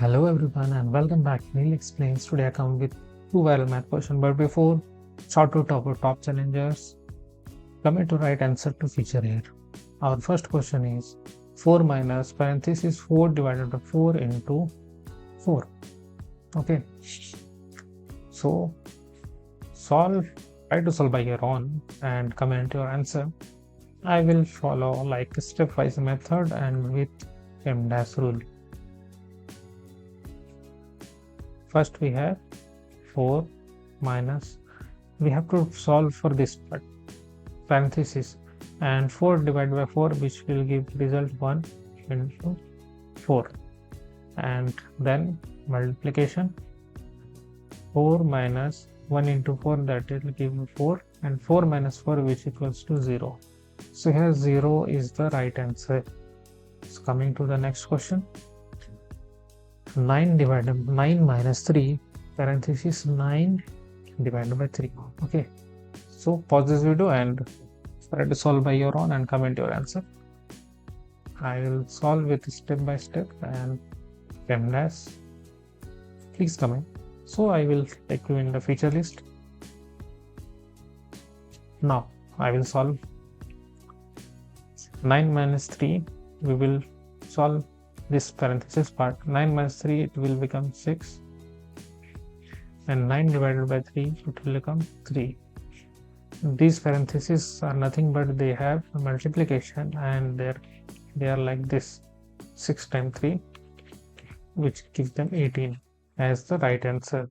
Hello everyone and welcome back to Neil Explains. Today I come with two viral math questions, but before short to top challengers, comment to right answer to feature here. Our first question is 4 minus parenthesis 4 divided by 4 into 4. Okay, so try to solve by your own and comment your answer. I will follow like a stepwise method and with PEMDAS rule. First we have 4 minus, we have to solve for this part, parenthesis, and 4 divided by 4, which will give result 1 into 4, and then multiplication 4 minus 1 into 4, that will give 4, and 4 minus 4, which equals to 0. So here 0 is the right answer. So coming to the next question, 9 minus 3 parenthesis 9 divided by 3. Okay, so pause this video and try to solve by your own and comment your answer. I will solve with step by step and PEMDAS. Please comment. So I will take you in the feature list. Now I will solve 9 minus 3. We will solve this parenthesis part. 9 minus 3, it will become 6, and 9 divided by 3, it will become 3. These parentheses are nothing but they have multiplication, and they are like this, 6 times 3, which gives them 18 as the right answer.